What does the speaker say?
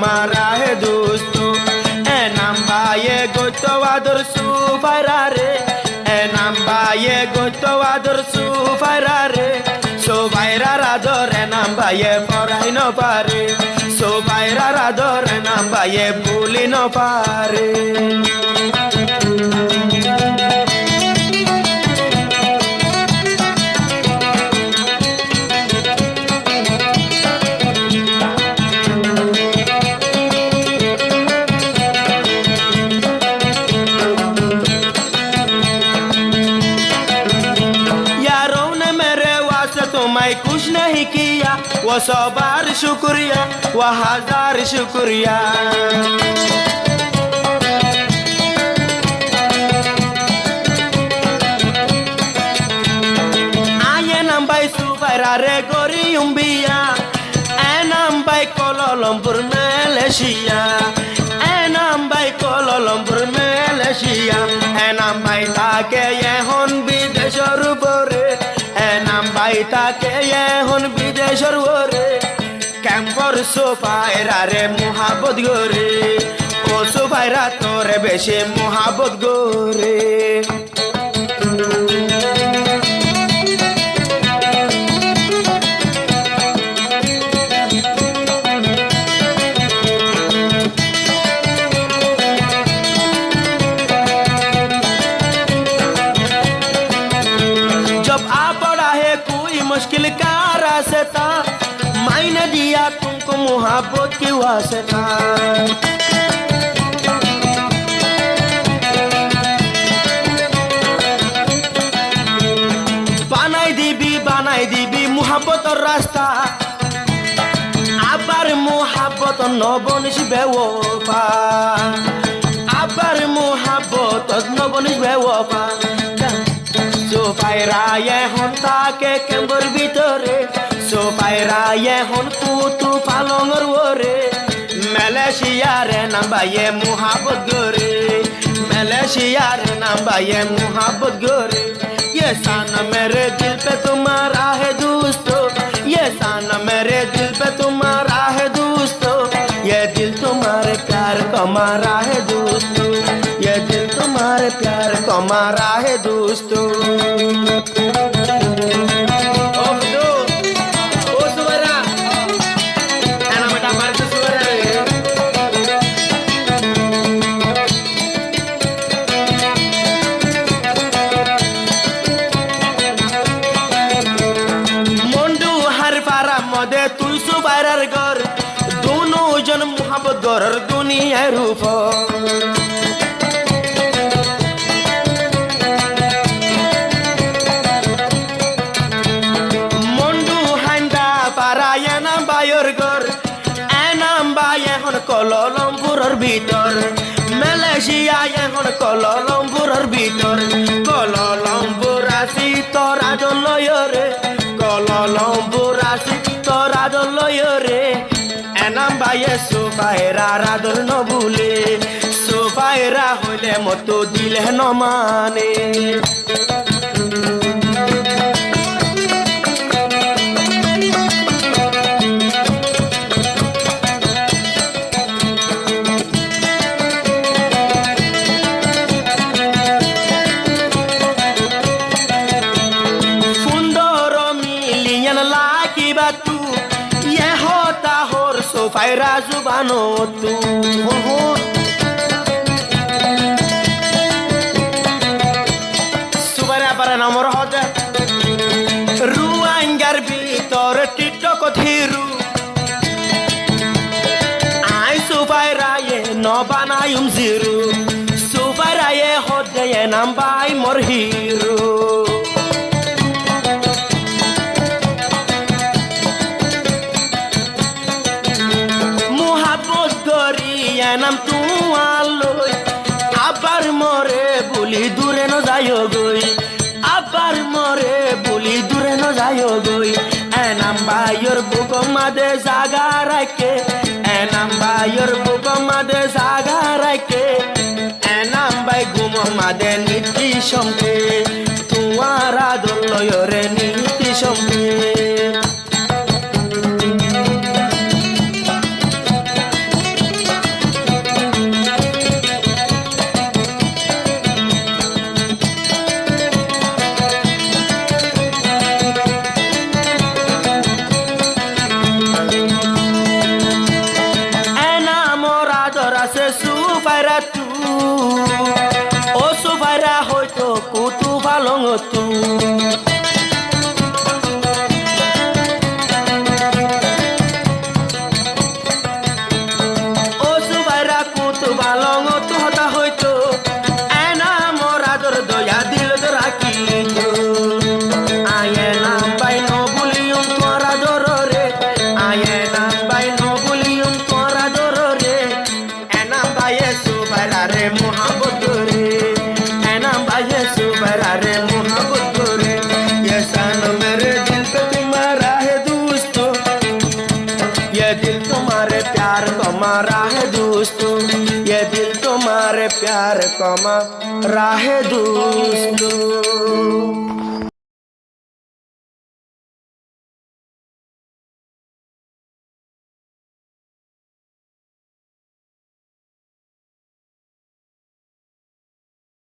kamara he dosto enamba ye goto ador su farare enamba ye goto ador su farare so vaira ador enamba ye forai no pare so vaira ador enamba ye puli no pare कुछ नहीं किया वो 100 बार शुक्रिया वो 1000 शुक्रिया आये नंबाई सुबरारे गोरी उम्बिया ए नंबाई कोलोलंपुर Malaysia ए नंबाई कोलोलंपुर Malaysia ए नंबाई ताके ये होन विदेशर बोरे Baita ke ye hon bideshor gore Campor sofaira re muhabbot gore O sofaira tore beshe muhabbot gore मुश्किल का रास्ता मैंने दिया तुमको मोहब्बत की वास्ता बनाई दीबी मोहब्बत और रास्ता আবার मोहब्बत न बनिस बेवफा আবার मोहब्बत न बनिस बेवफा Sofaira ye hon take kembor bitore Sofaira ye hon kutu palongor wore Malaysia re namba ye muhabbot gore Malaysia re namba ye muhabbot gore Ye sana mere dil pe tumhara hai dosto Ye sana mere dil pe tumhara hai dosto Ye dil tumhare pyar ka mara hai dosto Ye dil tumhare pyar ka mara hai dosto তুই সুবাইরার ঘর দুনো জন মোহাম্মত গরর দুনিয়ার উপর মন্ডু হান্ডা পারায় নাম বায়র ঘর Enam by এখন কললমপুরের ভিতর মালয়েশিয়া এখন কললমপুরের ভিতর কললমপুর আসি তোরা জলয়রে কললমপুর আসি তোরা দলয়রে এনাম বাইয়ে সোফায়রা রাদর নবুলে সোফায়রা হইলে মতো দিলে নমানে Sofaira zubano tu Subara para namor hoda Ruangar bitor tito kothiru Ai Sofaira ye no banayum ziru Sofaira ye hoda ye nambai mor hero নাম তুয়ালই আবার মরে বলি দূরে ন যাইও গই আবার মরে বলি দূরে ন যাইও গই এনাম বাইর বুকমাদে জাগা রাখে এনাম বাইর বুকমাদে জাগা রাখে এনাম বাই গুমমাদে নীতি সম্পে তুয়ারা দলয়রে নীতি সম্পে পালং তু ও সুবাইরা কুতু পালং তু হতা হইতো এনা মোরাদর দয়া দিল রাখি আয়ে নাম বাই নো বুলিয়ম তোরা দররে আয়ে নাম বাই নো বুলিয়ম তোরা দররে এনা বায়ে সুবাইরা রে মোহাম্মদ রে এনা বায়ে सुबरा रे मोहब्बत रे ये सनम मेरे दिल पे तुम्हारा है दोस्तों ये दिल तुम्हारे प्यार को मारा है दोस्तों ये दिल तुम्हारे प्यार को मारा है दोस्तों